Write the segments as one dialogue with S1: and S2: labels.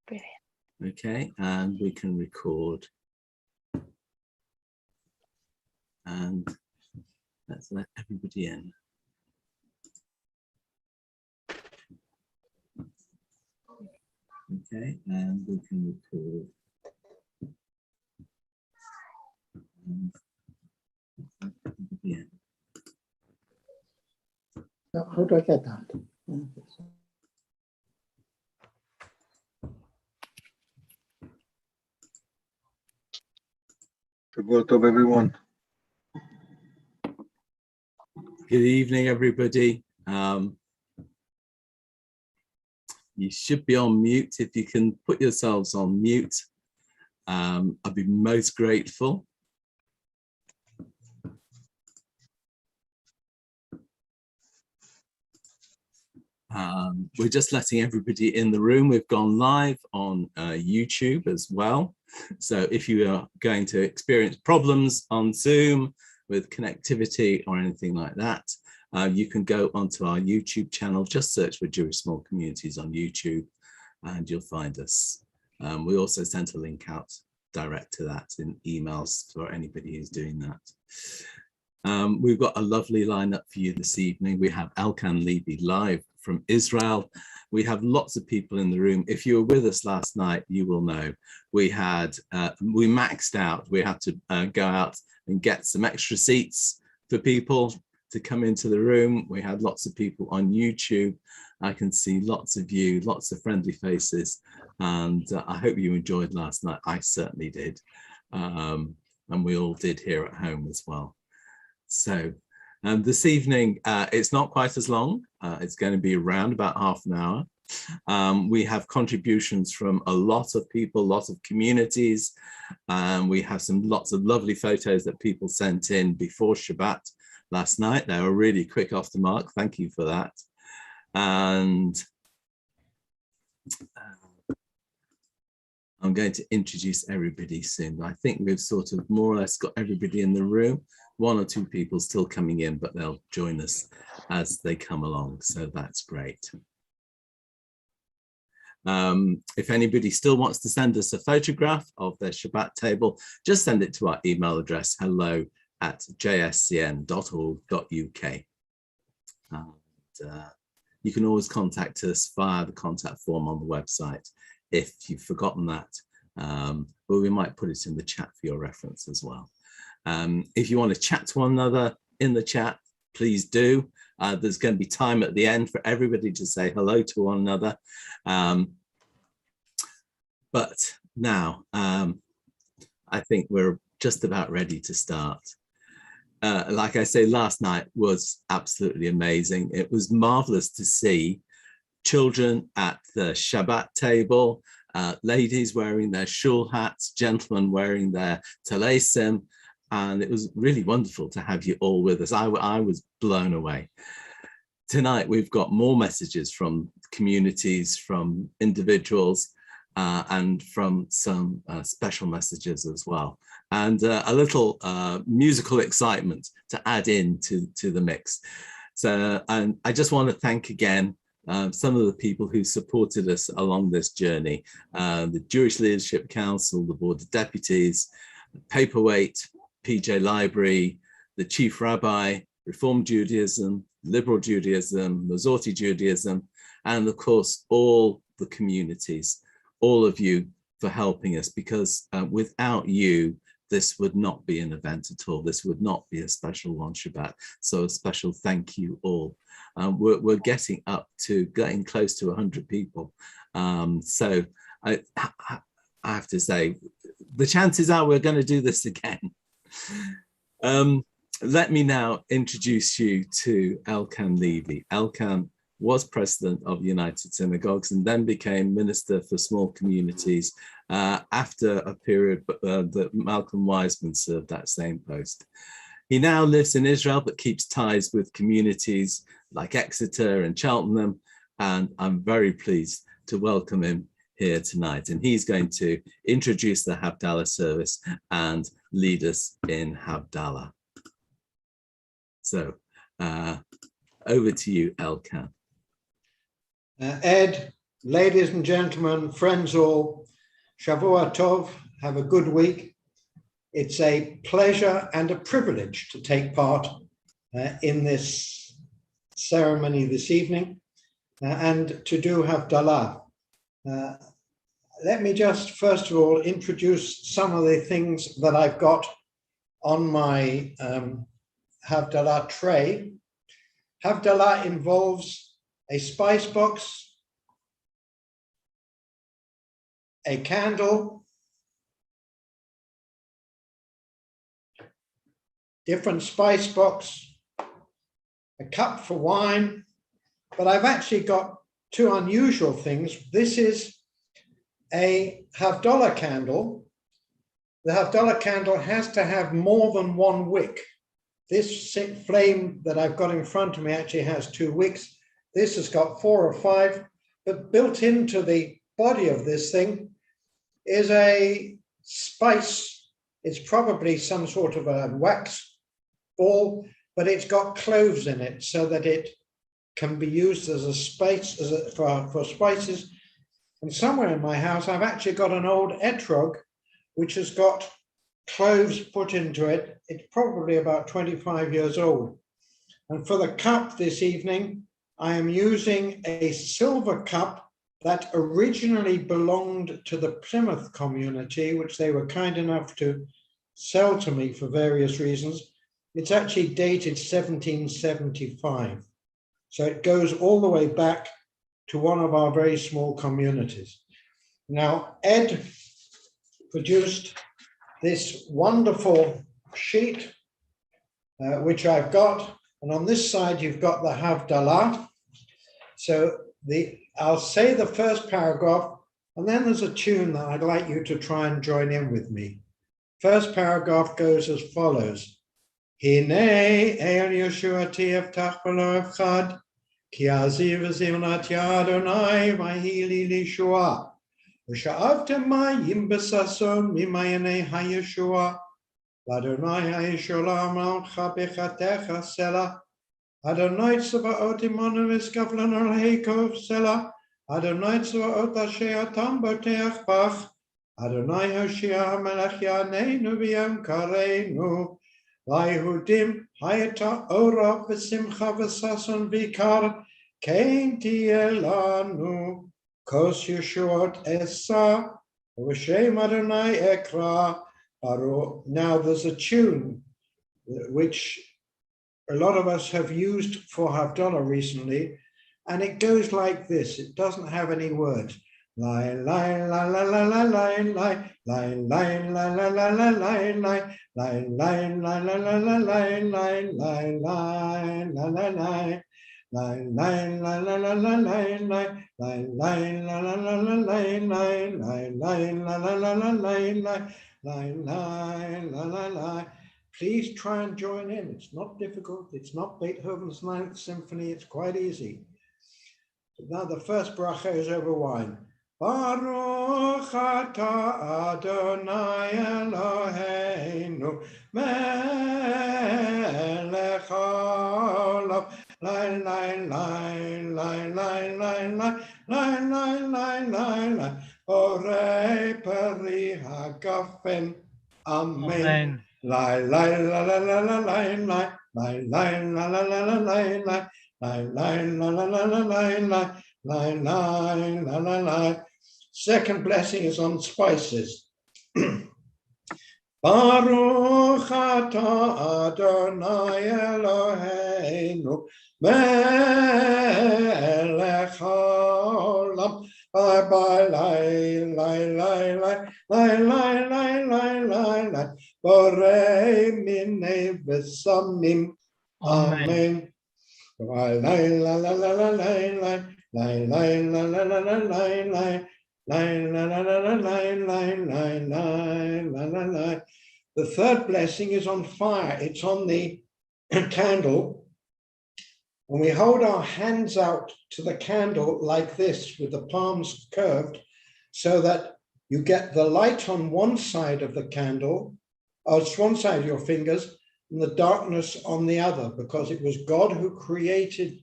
S1: Brilliant.
S2: Okay, and we can record. And let's let everybody in. Okay, and we can record. And let's let everybody in.
S3: How do I get that?
S4: Shabbat of everyone.
S2: Good evening, everybody. You should be on mute. If you can put yourselves on mute, I'd be most grateful. We're just letting everybody in the room. We've gone live on YouTube as well. So if you are going to experience problems on Zoom with connectivity or anything like that, you can go onto our YouTube channel, just search for Jewish Small Communities on YouTube and you'll find us. We also sent a link out direct to that in emails for anybody who's doing that. We've got a lovely lineup for you this evening. We have Elkan Levy live from Israel. We have lots of people in the room. If you were with us last night, you will know we maxed out. We had to go out and get some extra seats for people to come into the room. We had lots of people on YouTube. I can see lots of you, lots of friendly faces, and I hope you enjoyed last night. I certainly did, and we all did here at home as well. So this evening, it's not quite as long. It's going to be around about half an hour. We have contributions from a lot of people, lots of communities. We have lots of lovely photos that people sent in before Shabbat last night. They were really quick off the mark. Thank you for that. And I'm going to introduce everybody soon. I think we've sort of more or less got everybody in the room. One or two people still coming in, but they'll join us as they come along. So that's great. If anybody still wants to send us a photograph of their Shabbat table, just send it to our email address, hello@jscn.org.uk. You can always contact us via the contact form on the website if you've forgotten that, but we might put it in the chat for your reference as well. If you want to chat to one another in the chat, please do. There's going to be time at the end for everybody to say hello to one another. But now, I think we're just about ready to start. Like I say, last night was absolutely amazing. It was marvelous to see children at the Shabbat table, ladies wearing their shul hats, gentlemen wearing their talesim, and it was really wonderful to have you all with us. I was blown away. Tonight, we've got more messages from communities, from individuals, and from some special messages as well. And a little musical excitement to add in to the mix. So, and I just want to thank again some of the people who supported us along this journey. The Jewish Leadership Council, the Board of Deputies, Paperweight, PJ Library, the Chief Rabbi, Reform Judaism, Liberal Judaism, Masorti Judaism, and of course, all the communities, all of you for helping us, because without you, this would not be an event at all. This would not be a special one Shabbat. So a special thank you all. We're getting close to 100 people. So I have to say, the chances are we're going to do this again. Let me now introduce you to Elkan Levy. Elkan was president of United Synagogues and then became Minister for Small Communities after a period that Malcolm Wiseman served that same post. He now lives in Israel but keeps ties with communities like Exeter and Cheltenham, and I'm very pleased to welcome him here tonight. And he's going to introduce the Havdalah service and lead us in Havdalah. So over to you, Elkan.
S3: Ed, Ladies and gentlemen, friends all, Shavua Tov, have a good week. It's a pleasure and a privilege to take part in this ceremony this evening and to do Havdalah. Let me just first of all introduce some of the things that I've got on my Havdalah tray. Havdalah involves a spice box, a candle, different spice box, a cup for wine, but I've actually got two unusual things. This is a Havdalah candle. The Havdalah candle has to have more than one wick. This flame that I've got in front of me actually has 2 wicks. This has got 4 or 5, but built into the body of this thing is a spice. It's probably some sort of a wax ball, but it's got cloves in it so that it can be used as a spice, for spices. And somewhere in my house, I've actually got an old etrog, which has got cloves put into it. It's probably about 25 years old. And for the cup this evening, I am using a silver cup that originally belonged to the Plymouth community, which they were kind enough to sell to me for various reasons. It's actually dated 1775. So it goes all the way back to one of our very small communities. Now, Ed produced this wonderful sheet, which I've got. And on this side, you've got the Havdalah. So I'll say the first paragraph, and then there's a tune that I'd like you to try and join in with me. First paragraph goes as follows. Hinei el Yeshuati evtach v'lo evchad, ki aziv zivnat Adonai v'hili lishua, v'sha'avtem mayim b'sason mimayanei ha'yeshua, l'Adonai ha'yesholam alcha bechatecha selah, Adonai tzvaot imanu v'skavlan al heikov selah, Adonai tzvaot asher atam boteach bach, Adonai Hoshea melech yaneinu v'yom kareinu, Layehudim hayata ora v'simcha v'sason v'ikar, kein tiyeh lanu, kos Yeshuot esa, v'shem Adonai ekra. Now there's a tune which a lot of us have used for Havdalah recently, and it goes like this. It doesn't have any words. Line, line, la la la la line, line, line, line, la la la la line, line, line, line, la la la la line, line, line, line, la la line, line, line, la la la la line, line, line, line, la la la la line, line, line, line, la la la la line, line, line, line, la la la. Please try and join in. It's not difficult. It's not Beethoven's 9th Symphony. It's quite easy. Now the first bracha is over wine. Baruch atah Adonai Eloheinu melech haolam. Line, line, line, line, line, line, line, line, line, line, line, line. Borei peri hagafen. Amen. Line, line, la la la la line, line, line, line, la la la la line, line, line, line, la la la la line, line, line, line, la la la. Second blessing is on spices. Baruch atah Adonai Eloheinu melech haolam. Bye bye, lie, lie, lie, lie, lie, lie, lie, lie, lie, lie. Borei minei v'samim. Amen. Lie, lie, la la la la lie, lie, lie, lie, la la la la lie, lie, lie, la la la la lie, lie, lie, lie, la la la. The third blessing is on fire. It's on the candle. And we hold our hands out to the candle like this with the palms curved so that you get the light on one side of the candle, or it's one side of your fingers, and the darkness on the other, because it was God who created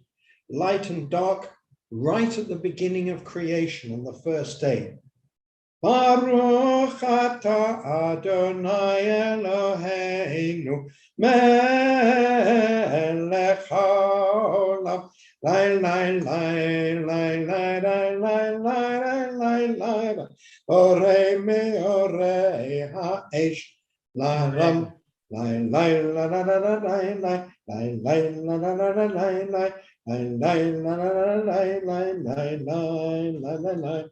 S3: light and dark, right at the beginning of creation on the first day. Baruch atah Adonai Eloheinu melech haolam. Lai lai lai lai lai lai lai lai lai lai lai. Orei me orei ha'esh laram. Lai lai la la la la lai lai lai lai la la la la lai lai lai lai la la la lai lai.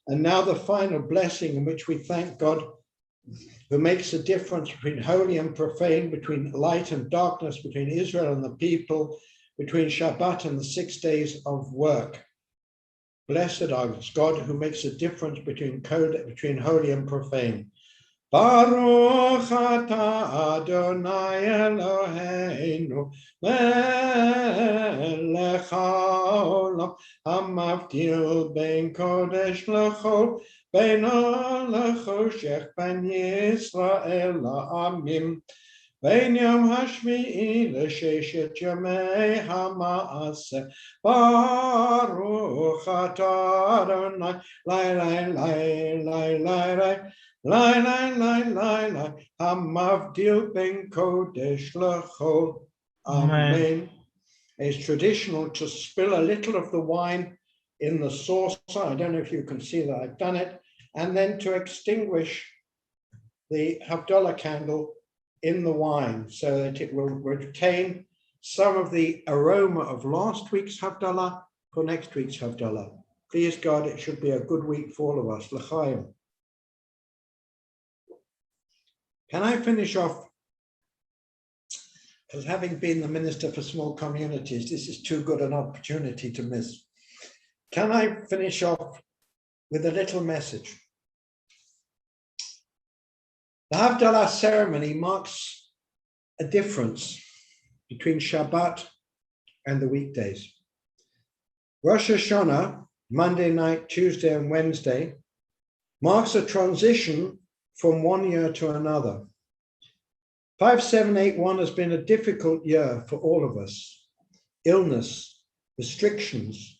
S3: And now the final blessing in which we thank God, who makes a difference between holy and profane, between light and darkness, between Israel and the people, between Shabbat and the 6 days of work. Blessed are God who makes a difference between holy and profane. Baruch atah Adonai Eloheinu melech haolam hamavdil ben kodesh lechol ben lechoshech ben Yisrael la'amim ben yom hashmi'i l'sheshet yomei ha'ma'aseh Baruch atah Adonai lai lai lai lai lai lai Lai, lai, lai, lai, lai, hamavdil ben kodesh lechol. Amen. It's traditional to spill a little of the wine in the saucer. I don't know if you can see that I've done it. And then to extinguish the Havdalah candle in the wine so that it will retain some of the aroma of last week's Havdalah for next week's Havdalah. Please God, it should be a good week for all of us. L'chaim. Can I finish off, as having been the Minister for Small Communities, this is too good an opportunity to miss. Can I finish off with a little message? The Havdalah ceremony marks a difference between Shabbat and the weekdays. Rosh Hashanah, Monday night, Tuesday and Wednesday, marks a transition from one year to another. 5781 has been a difficult year for all of us. Illness, restrictions,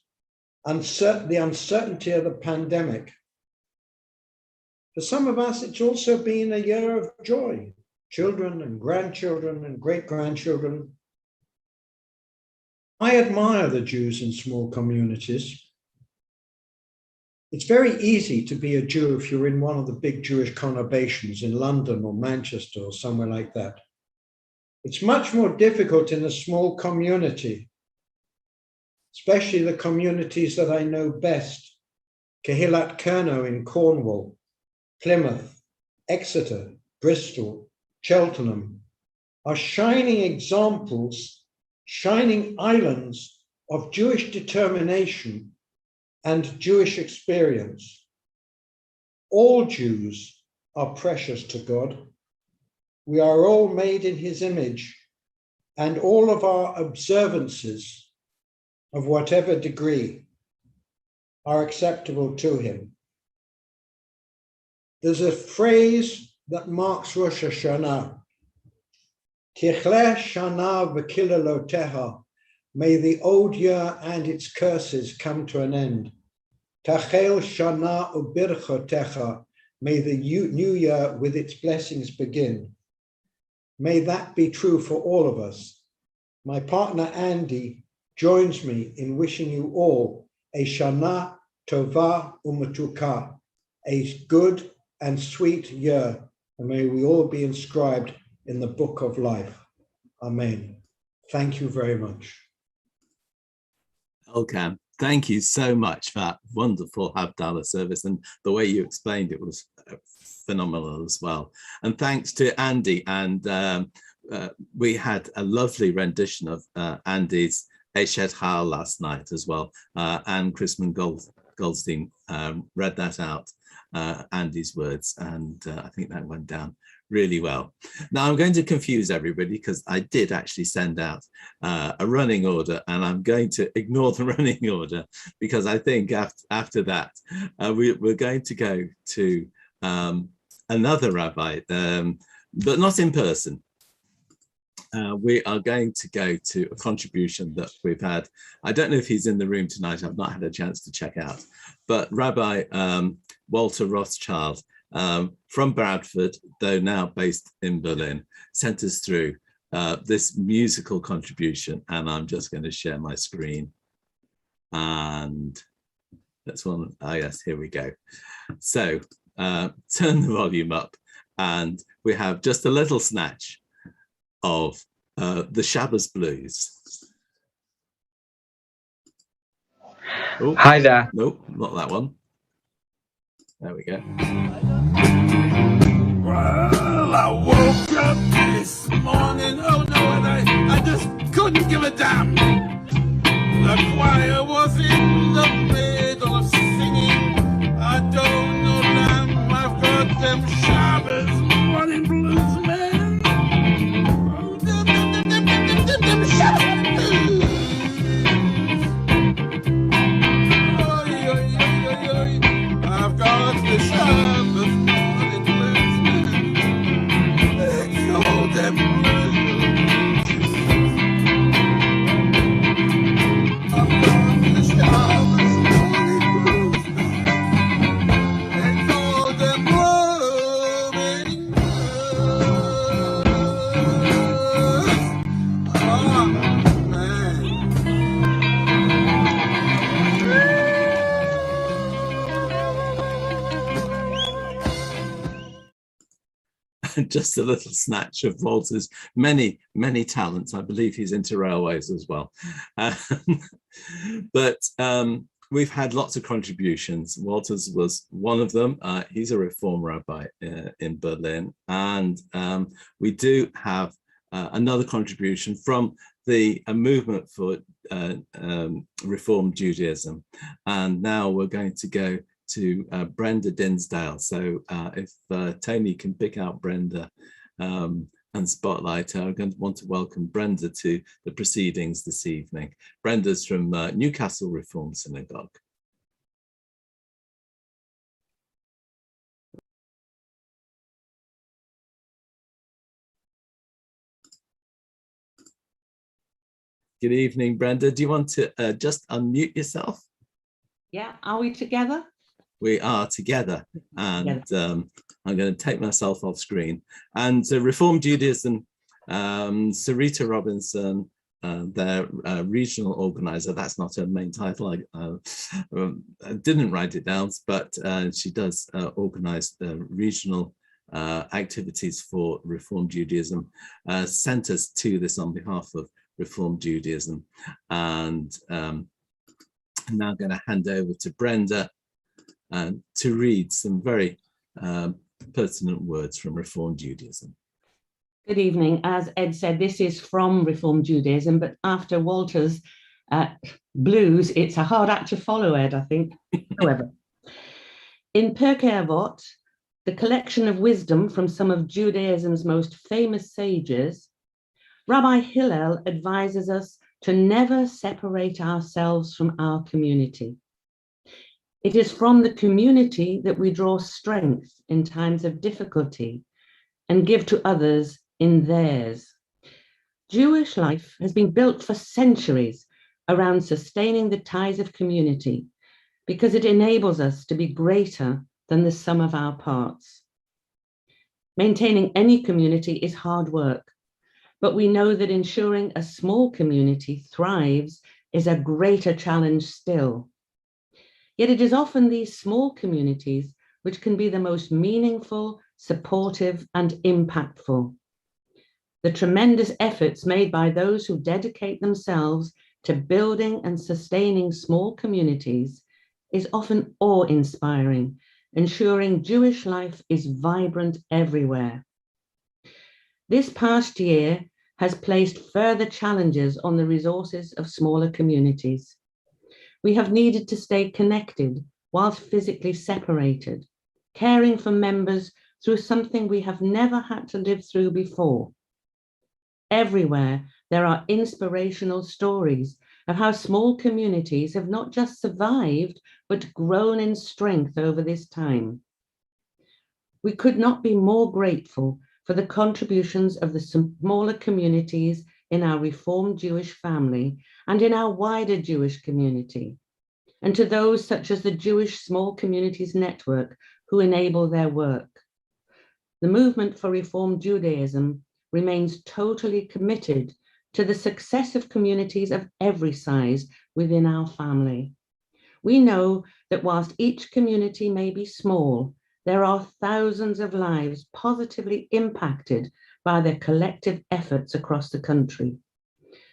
S3: the uncertainty of the pandemic. For some of us, it's also been a year of joy. Children and grandchildren and great-grandchildren. I admire the Jews in small communities. It's very easy to be a Jew if you're in one of the big Jewish conurbations in London or Manchester or somewhere like that. It's much more difficult in a small community, especially the communities that I know best. Kehillat Kerno in Cornwall, Plymouth, Exeter, Bristol, Cheltenham are shining examples, shining islands of Jewish determination and Jewish experience. All Jews are precious to God. We are all made in his image, and all of our observances of whatever degree are acceptable to him. There's a phrase that marks Rosh Hashanah. Tichleh shana v'kilaloteha. May the old year and its curses come to an end. Tachel shana ubirchotecha. May the new year with its blessings begin. May that be true for all of us. My partner Andy joins me in wishing you all a shana tova u'matuka, a good and sweet year, and may we all be inscribed in the book of life. Amen. Thank you very much.
S2: Elkan, thank you so much for that wonderful Havdalah service, and the way you explained it was phenomenal as well. And thanks to Andy, and we had a lovely rendition of Andy's Eshet Hal last night as well, and Chrisman Goldstein read that out, Andy's words, and I think that went down really well. Now I'm going to confuse everybody because I did actually send out a running order, and I'm going to ignore the running order because I think after that we're going to go to another rabbi, but not in person. we are going to go to a contribution that we've had. I don't know if he's in the room tonight. I've not had a chance to check out, but Rabbi Walter Rothschild from Bradford, though now based in Berlin, sent us through this musical contribution, and I'm just going to share my screen. And that's one. Oh yes, here we go. So turn the volume up, and we have just a little snatch of the Shabbat blues. Oh,
S1: hi there.
S2: Nope, not that one. There we go.
S5: Well, I woke up this morning, oh no, and I just couldn't give a damn. The choir was in the middle of singing. I don't know, lamb, I've got them Shabbos morning blues, man. Oh, them Shabbos blues. Oy, oy, oy, oy, oy. I've got the Shabbos morning blues, man. They call them blues.
S2: Just a little snatch of Walter's many talents. I believe he's into railways as well. But we've had lots of contributions. Walter's was one of them. He's a Reform rabbi in Berlin. And we do have another contribution from the movement for Reform Judaism. And now we're going to go to Brenda Dinsdale. So if Tony can pick out Brenda and spotlight her, I'm going to want to welcome Brenda to the proceedings this evening. Brenda's from Newcastle Reform Synagogue. Good evening, Brenda. Do you want to just unmute yourself?
S6: Yeah, are we together?
S2: We are together, and I'm going to take myself off screen. And so Reform Judaism, Sarita Robinson, their regional organizer, that's not her main title, I didn't write it down, but she does organize the regional activities for Reform Judaism, sent us to this on behalf of Reform Judaism. And I'm now going to hand over to Brenda to read some very pertinent words from Reform Judaism.
S6: Good evening. As Ed said, this is from Reform Judaism, but after Walter's blues, it's a hard act to follow, Ed, I think. However, in Pirkei Avot, the collection of wisdom from some of Judaism's most famous sages, Rabbi Hillel advises us to never separate ourselves from our community. It is from the community that we draw strength in times of difficulty and give to others in theirs. Jewish life has been built for centuries around sustaining the ties of community because it enables us to be greater than the sum of our parts. Maintaining any community is hard work, but we know that ensuring a small community thrives is a greater challenge still. Yet it is often these small communities which can be the most meaningful, supportive, and impactful. The tremendous efforts made by those who dedicate themselves to building and sustaining small communities is often awe-inspiring, ensuring Jewish life is vibrant everywhere. This past year has placed further challenges on the resources of smaller communities. We have needed to stay connected whilst physically separated, caring for members through something we have never had to live through before. Everywhere, there are inspirational stories of how small communities have not just survived, but grown in strength over this time. We could not be more grateful for the contributions of the smaller communities in our Reformed Jewish family and in our wider Jewish community, and to those such as the Jewish Small Communities Network who enable their work. The movement for Reformed Judaism remains totally committed to the success of communities of every size within our family. We know that whilst each community may be small, there are thousands of lives positively impacted by their collective efforts across the country.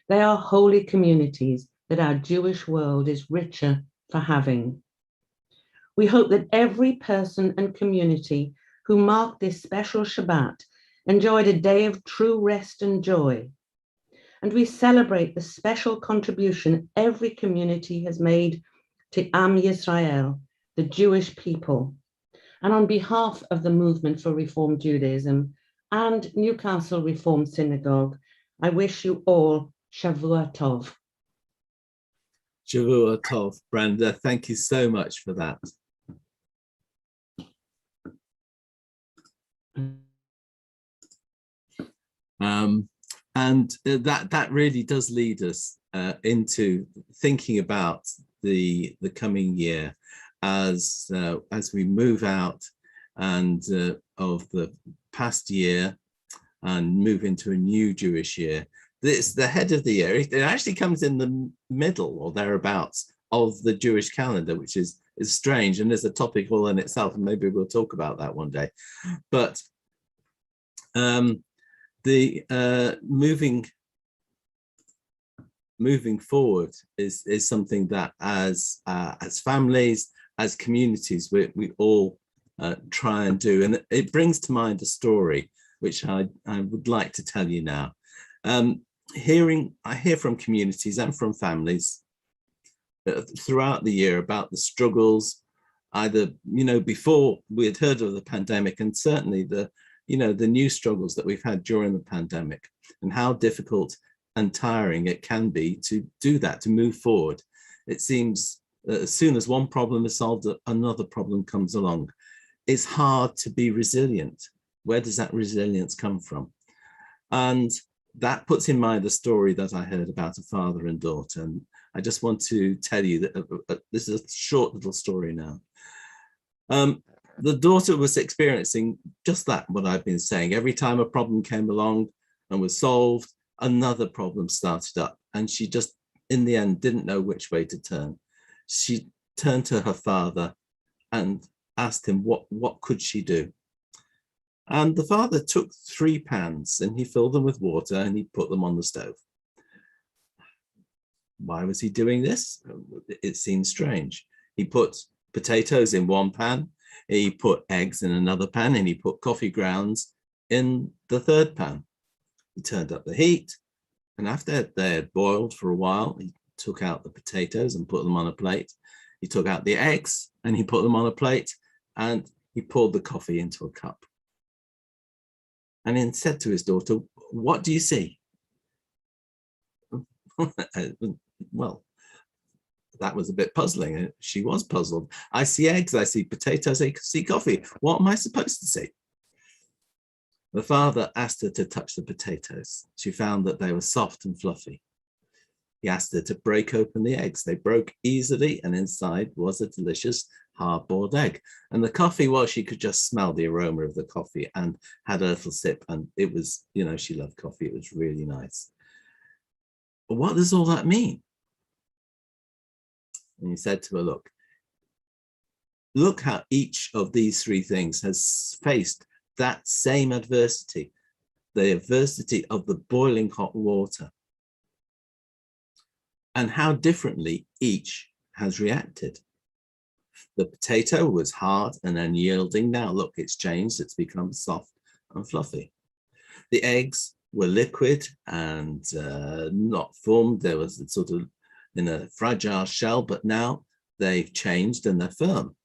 S6: They are holy communities that our Jewish world is richer for having. We hope that every person and community who marked this special Shabbat enjoyed a day of true rest and joy. And we celebrate the special contribution every community has made to Am Yisrael, the Jewish people. And on behalf of the Movement for Reformed Judaism and Newcastle Reformed Synagogue, I wish you all Shavua Tov.
S2: Shavua Tov, Brenda, thank you so much for that. And that really does lead us into thinking about the coming year as we move out and of the past year and move into a new Jewish year. It's the head of the year. It actually comes in the middle or thereabouts of the Jewish calendar, which is strange and is a topic all in itself, and maybe we'll talk about that one day. But moving forward is something that as families, as communities, we all try and do, and it brings to mind a story which I would like to tell you now. I hear from communities and from families throughout the year about the struggles, either before we had heard of the pandemic, and certainly the new struggles that we've had during the pandemic, and how difficult and tiring it can be to do that, to move forward. It seems that as soon as one problem is solved, another problem comes along. It's hard to be resilient. Where does that resilience come from? And that puts in mind a story that I heard about a father and daughter. And I just want to tell you that this is a short little story now. The daughter was experiencing just that, what I've been saying. Every time a problem came along and was solved, another problem started up. And she just, in the end, didn't know which way to turn. She turned to her father and asked him what could she do. And the father took 3 pans and he filled them with water and he put them on the stove. Why was he doing this? It seemed strange. He put potatoes in one pan, he put eggs in another pan, and he put coffee grounds in the third pan. He turned up the heat, and after they had boiled for a while, he took out the potatoes and put them on a plate. He took out the eggs and he put them on a plate, and he poured the coffee into a cup. And then said to his daughter, "What do you see?" Well, that was a bit puzzling. She was puzzled. "I see eggs, I see potatoes, I see coffee. What am I supposed to see?" The father asked her to touch the potatoes. She found that they were soft and fluffy. He asked her to break open the eggs. They broke easily, and inside was a delicious hard-boiled egg. And the coffee, well, she could just smell the aroma of the coffee and had a little sip. And it was, she loved coffee. It was really nice. But what does all that mean? And he said to her, look how each of these 3 things has faced that same adversity, the adversity of the boiling hot water, and how differently each has reacted. The potato was hard and unyielding. Now look, it's changed. It's become soft and fluffy. The eggs were liquid and not formed. There was a sort of in a fragile shell, but now they've changed and they're firm.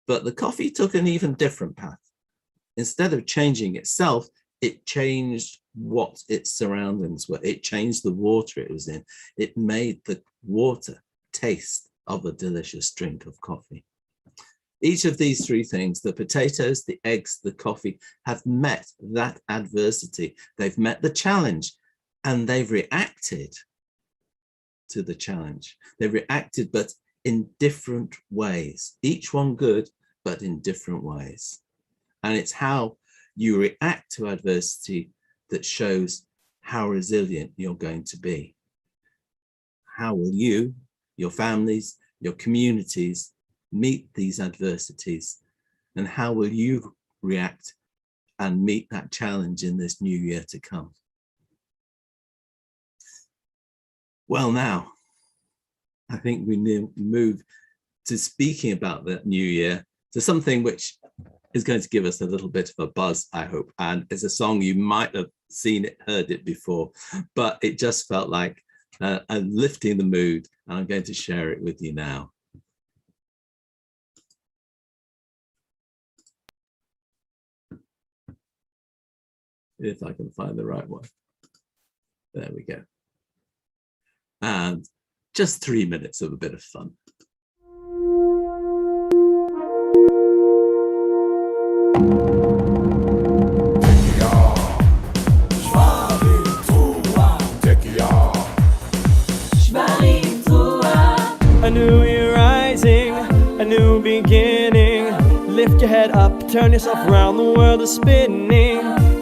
S2: But the coffee took an even different path. Instead of changing itself, it changed what its surroundings were. It changed the water it was in. It made the water taste of a delicious drink of coffee. Each of these three things, the potatoes, the eggs, the coffee, have met that adversity. They've met the challenge and they've reacted to the challenge. They've reacted, but in different ways, each one good, but in different ways. And it's how you react to adversity that shows how resilient you're going to be. How will you, your families, your communities meet these adversities? And how will you react and meet that challenge in this new year to come? Well, now, I think we move to speaking about that new year, to something which is going to give us a little bit of a buzz, I hope. And it's a song you might have seen it, heard it before, but it just felt like lifting the mood, and I'm going to share it with you now. If I can find the right one. There we go. And just 3 minutes of a bit of fun.
S1: A new year rising, a new beginning. Lift your head up, turn yourself around, the world is spinning.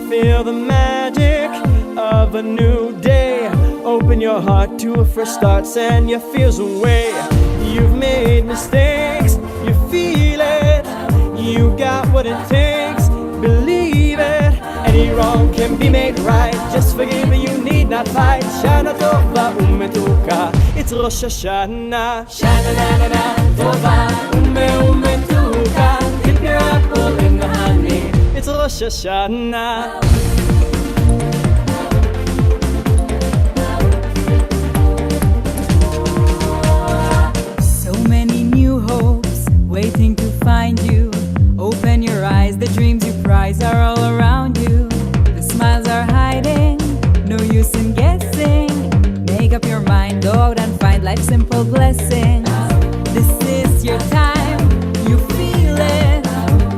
S1: Feel the magic of a new day. Open your heart to a fresh start, send your fears away. You've made mistakes, you feel it. You got what it takes, believe it. Any wrong can be made right, just forgive and you need not fight. Shana Tova Umetuka, it's Rosh Hashanah. Shana na na na Tova Umetuka, dip your apple in the honey, it's Rosh Hashanah.
S7: So many new hopes waiting to find you. Open your eyes, the dreams you prize are all around you. The smiles are hiding, no use in guessing. Make up your mind, go out and find life's simple blessings. This is your time, you feel it,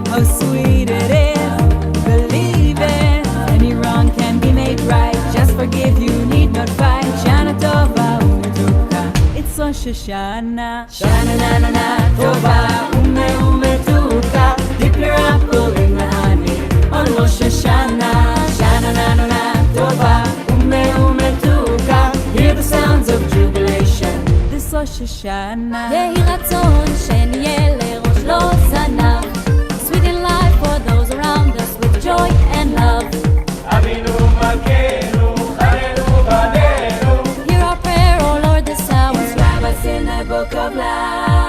S7: how sweet it is, believe it. Any wrong can be made right, just forgive, you need not fight. Shana Tova Umetuka, it's Rosh Hashanah. Shana na na na Tova Umetuka, dip your apple in the honey on Rosh Hashanah. Shana na na na Tova Umetuka, hear the sounds of jubilation, this Rosh Hashanah.
S8: יהי רצון שנהיה לראש לא זנב, sweet in life for those around us with joy and love.
S1: Avinu Malkeinu, Chalenu Banenu.
S8: Hear our prayer, O Lord, this hour, inscribe us in the book of life.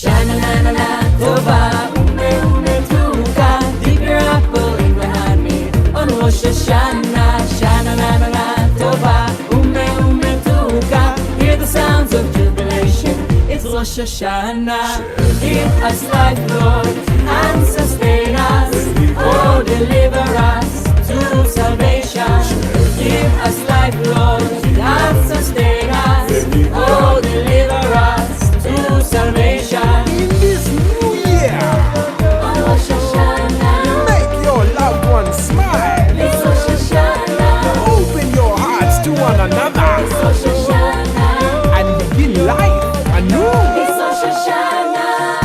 S8: Shana na na na
S7: Tova Umetuka, dip your apple in the honey on Rosh Hashanah. Shana na na na Tova Umetuka, hear the sounds of jubilation, it's Rosh Hashanah. Give us life, Lord, and sustain us, oh deliver us to salvation. Give us life, Lord, and sustain us, oh deliver us to salvation.
S5: In this new year,
S8: on Rosh Hashanah.
S5: make your loved ones smile.
S8: It's Rosh Hashanah.
S5: Open your hearts to one another
S8: It's Rosh Hashanah.
S5: and begin life anew.
S8: It's Rosh Hashanah.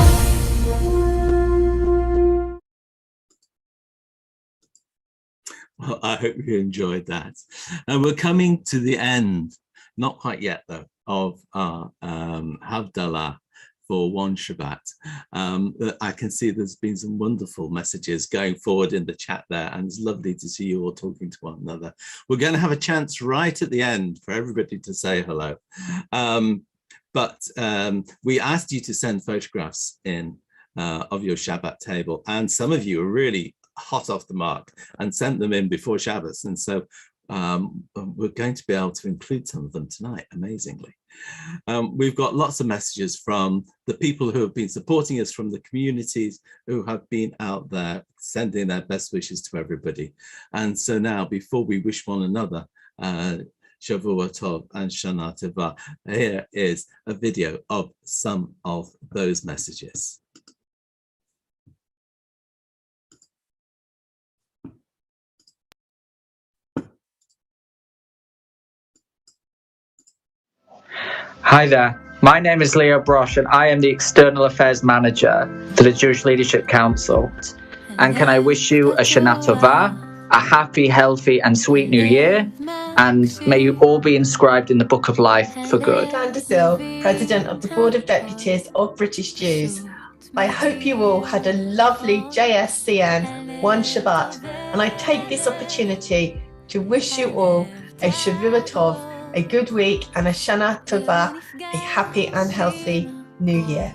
S2: Well, I hope you enjoyed that. And we're coming to the end, not quite yet though, of our Havdalah for one Shabbat. I can see there's been some wonderful messages going forward in the chat there, and it's lovely to see you all talking to one another. We're going to have a chance right at the end for everybody to say hello. But we asked you to send photographs in of your Shabbat table, and some of you are really hot off the mark and sent them in before Shabbos. And so we're going to be able to include some of them tonight, amazingly. We've got lots of messages from the people who have been supporting us, from the communities who have been out there sending their best wishes to everybody. And so now, before we wish one another Shavua Tov and Shana Tova, here is a video of some of those messages.
S9: Hi there, my name is Leo Brosh and I am the External Affairs Manager to the Jewish Leadership Council. And can I wish you a Shana Tova, a happy, healthy and sweet new year, and may you all be inscribed in the Book of Life for good.
S10: Vandersil, President of the Board of Deputies of British Jews. I hope you all had a lovely JSCN one Shabbat, and I take this opportunity to wish you all a Shavua Tov, a good week, and a Shana Tova, a happy and healthy new year.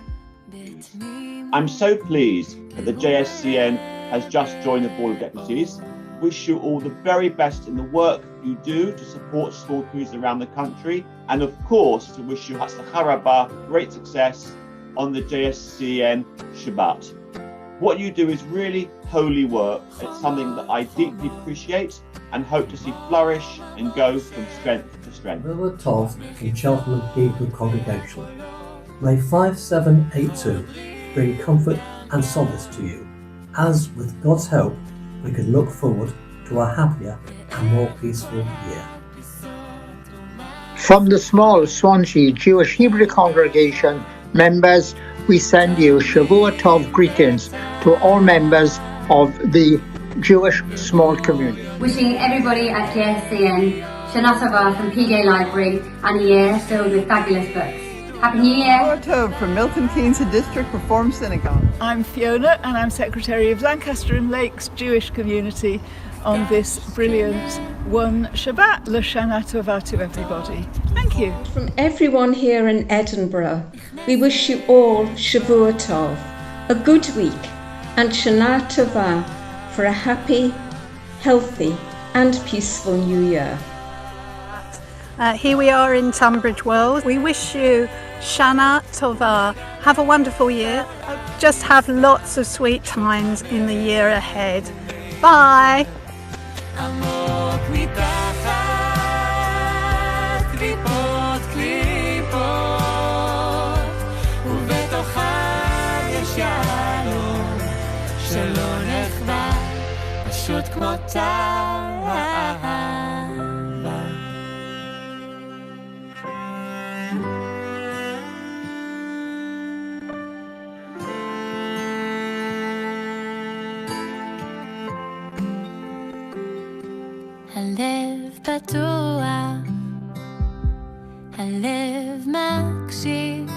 S11: I'm so pleased that the JSCN has just joined the Board of Deputies. Wish you all the very best in the work you do to support small communities around the country, and of course to wish you Hatzlacha Rabbah, great success on the JSCN Shabbat. What you do is really holy work. It's something that I deeply appreciate and hope to see flourish and go from strength to strength.
S12: Shavua Tov in Cheltenham Hebrew Congregation. May 5782 bring comfort and solace to you, as with God's help we can look forward to a happier and more peaceful year.
S13: From the small Swansea Jewish Hebrew Congregation members, we send you Shavua Tov greetings to all members of the Jewish small community.
S14: Wishing everybody at JSCN Shana Tova from PJ Library and a year filled with fabulous books. Happy New Year!
S15: Shavua Tov from Milton Keynes District Reform Synagogue. I'm Fiona and I'm Secretary of Lancaster and Lakes Jewish Community on this brilliant one Shabbat. L'Shana Tova to everybody. Thank you.
S16: From everyone here in Edinburgh, we wish you all Shavua Tov, a good week, and Shana Tova for a happy, healthy and peaceful new year.
S17: Here we are in Tunbridge Wells. We wish you Shana Tova. Have a wonderful year. Just have lots of sweet times in the year ahead. Bye.
S8: הלב פתוח, הלב מקשיב,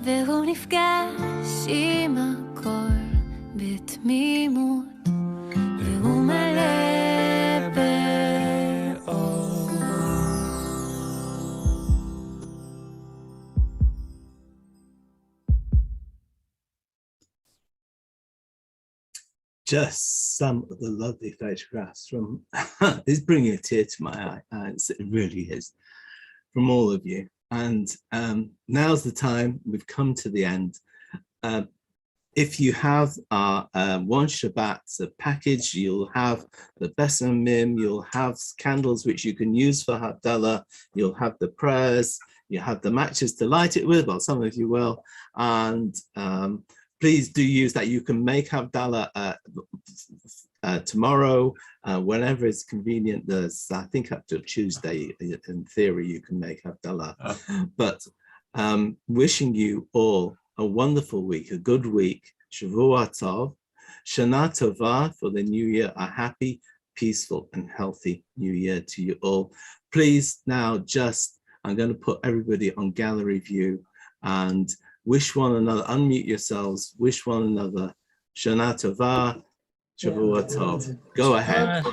S8: והוא נפגש עם הכל בתמימות, והוא מלא באור.
S2: Just some of the lovely photographs from, it's bringing a tear to my eye, it really is, from all of you. And now's the time, we've come to the end. If you have our one Shabbat package, you'll have the Besamim, you'll have candles which you can use for Havdalah, you'll have the prayers, you have the matches to light it with, well, some of you will, and please do use that. You can make Havdalah tomorrow, whenever it's convenient. There's, I think, up to Tuesday, in theory, you can make Havdalah. But wishing you all a wonderful week, a good week, Shavua Tov, Shana Tova for the new year, a happy, peaceful and healthy new year to you all. Please now I'm going to put everybody on gallery view and wish one another, unmute yourselves, wish one another Shana Tova, Shavua Tov. Go ahead.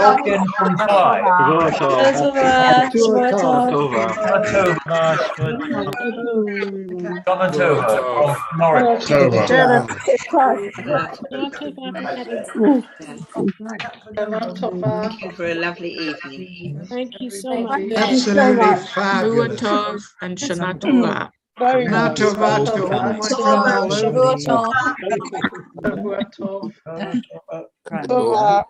S9: Elkin from Fly. Donatova from Norwich.
S18: Thank you for a lovely evening.
S19: Thank you so much.
S3: Absolutely fabulous.
S19: Tov and Shana Tova.
S3: Very nice. Tova to all my friends all over.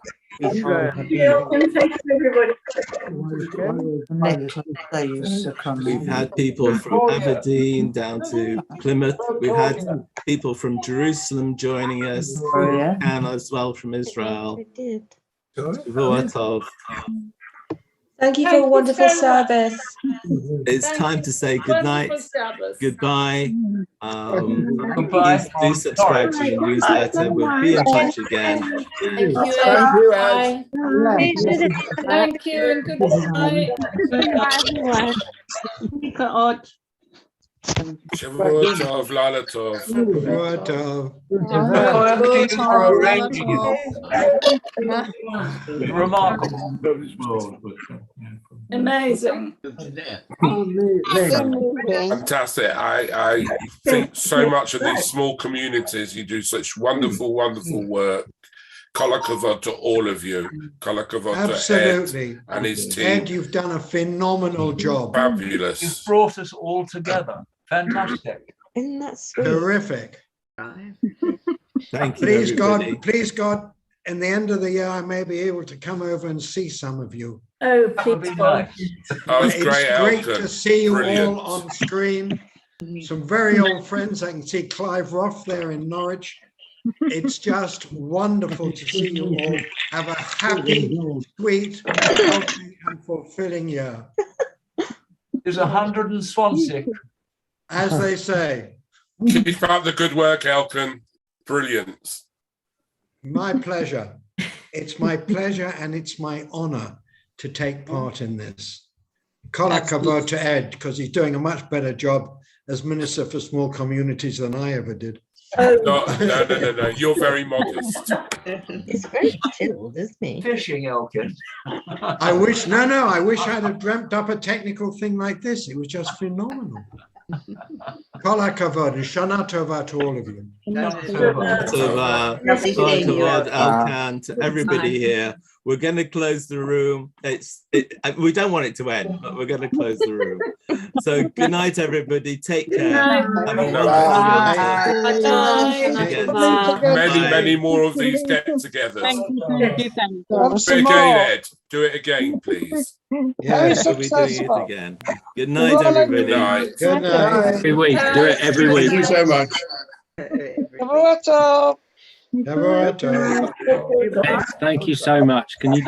S2: We've had people from Aberdeen down to Plymouth. We've had people from Jerusalem joining us, and as well from Israel. Shavua Tov.
S20: Thank you for a wonderful service.
S2: It's time to say good night, goodbye.
S9: Goodbye.
S2: Please do subscribe to the newsletter. We'll be in touch again.
S19: Thank you.
S3: Bye.
S19: Thank you and good night.
S5: Shavua Tov, Lala Tov.
S3: Shavua Tov.
S9: For arranging it. Remarkable.
S19: Amazing.
S5: Fantastic. I think so much of these small communities, you do such wonderful, wonderful work. Kol hakavod to all of you. Kol hakavod to
S3: Absolutely.
S5: Ed and his team.
S3: Ed, you've done a phenomenal job.
S5: Fabulous.
S9: You've brought us all together. Fantastic.
S20: Isn't that sweet?
S3: Terrific.
S2: Thank you,
S3: Please
S2: everybody.
S3: God, please God, in the end of the year, I may be able to come over and see some of you.
S19: Oh, please God.
S5: Oh, it's great,
S3: great
S5: Elton.
S3: to see you
S5: Brilliant.
S3: all on screen. Some very old friends. I can see Clive Roth there in Norwich. It's just wonderful to see you all have a happy, sweet, healthy, and fulfilling year.
S9: There's 100 in Swansea.
S3: As they say.
S5: Keep up the good work, Elkin. Brilliant.
S3: My pleasure. It's my pleasure and it's my honor to take part in this. Kol hakavod to Ed, because he's doing a much better job as Minister for Small Communities than I ever did.
S5: No. You're very modest.
S18: It's very chilled, isn't he?
S9: Fishing, Elkin.
S3: I wish I'd have dreamt up a technical thing like this. It was just phenomenal. Kol hakavod and Shana Tova to all of you.
S2: Kol hakavod, Elkan, to everybody here. We're going to close the room. We don't want it to end, but we're going to close the room. So good night, everybody. Take care. Have a
S5: Many more of these get-togethers.
S19: Thank you.
S5: Ed. Do it again, please.
S2: Yeah, we'll be doing it again. Good night, everybody.
S5: Good night.
S3: Good night.
S4: Every week. Do it every week.
S5: Thank you so much.
S3: Shavua Tov.
S4: Thank you so much. Can you